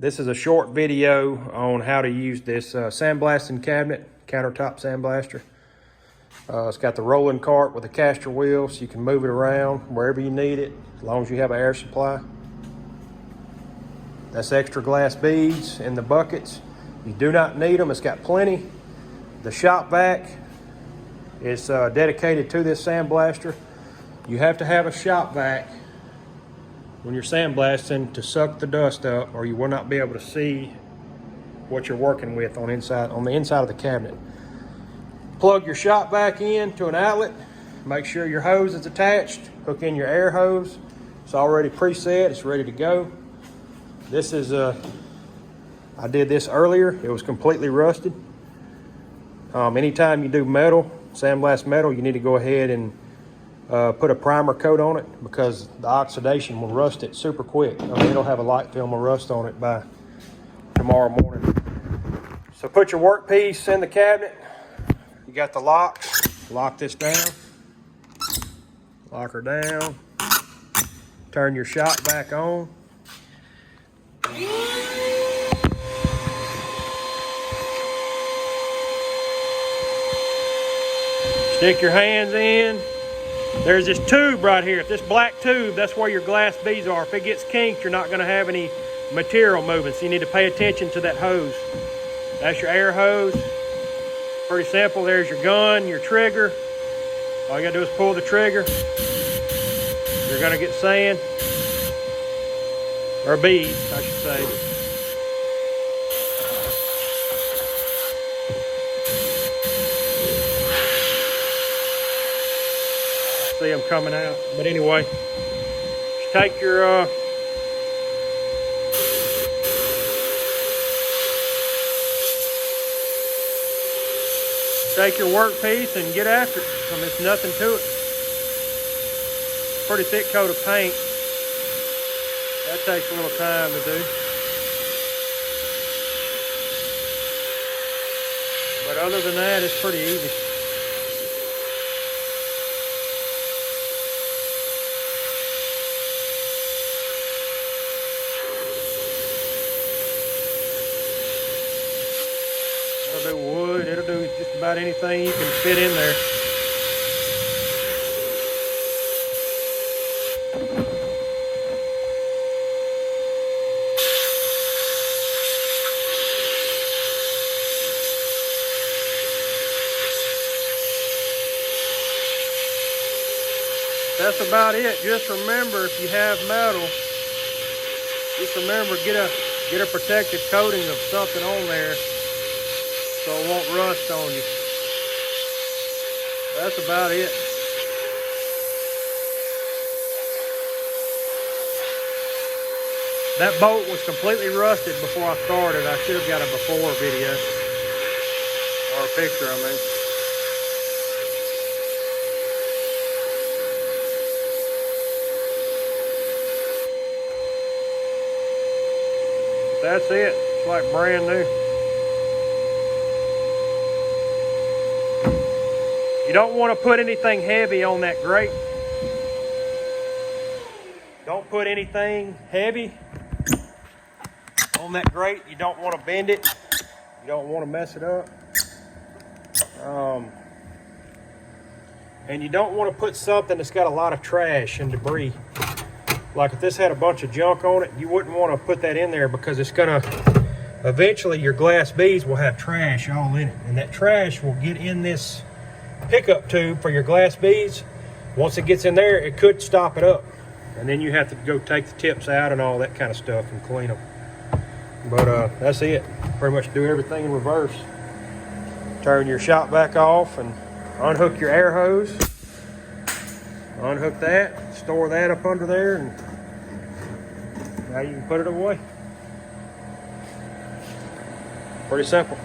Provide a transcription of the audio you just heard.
This is a short video on how to use this sandblasting cabinet, countertop sandblaster. It's got the rolling cart with a caster wheel, so you can move it around wherever you need it, as long as you have an air supply. That's extra glass beads in the buckets. You do not need them, it's got plenty. The shop vac is dedicated to this sandblaster. You have to have a shop vac when you're sandblasting to suck the dust up, or you will not be able to see what you're working with on the inside of the cabinet. Plug your shop vac in to an outlet. Make sure your hose is attached. Hook in your air hose. It's already preset. It's ready to go. This is I did this earlier. It was completely rusted. Anytime you do metal, sandblast metal, you need to go ahead and put a primer coat on it, because the oxidation will rust it super quick. I mean, it'll have a light film of rust on it by tomorrow morning. So put your workpiece in the cabinet. You got the lock. Lock this down. Lock her down. Turn your shop back on. Stick your hands in. There's this tube right here. This black tube, that's where your glass beads are. If it gets kinked, you're not going to have any material moving, so you need to pay attention to that hose. That's your air hose. Pretty simple. There's your gun, your trigger. All you got to do is pull the trigger. You're going to get sand, or beads, I should say. See them coming out, but anyway, just take your workpiece and get after it. I mean, it's nothing to it. Pretty thick coat of paint. That takes a little time to do, but other than that, it's pretty easy. It'll do wood, it'll do just about anything you can fit in there. That's about it. Just remember, if you have metal, just remember, get a protective coating of something on there so it won't rust on you. That's about it. That bolt was completely rusted before I started. I should have got a before video, or a picture, I mean. That's it. It's like brand new. You don't want to put anything heavy on that grate. Don't put anything heavy on that grate. You don't want to bend it. You don't want to mess it up. And you don't want to put something that's got a lot of trash and debris. Like if this had a bunch of junk on it, you wouldn't want to put that in there, because it's gonna, eventually your glass beads will have trash all in it. And that trash will get in this pickup tube for your glass beads. Once it gets in there, it could stop it up. And then you have to go take the tips out and all that kind of stuff and clean them. But that's it. Pretty much do everything in reverse. Turn your shop vac off and unhook your air hose. Unhook that, store that up under there, and now you can put it away. Pretty simple.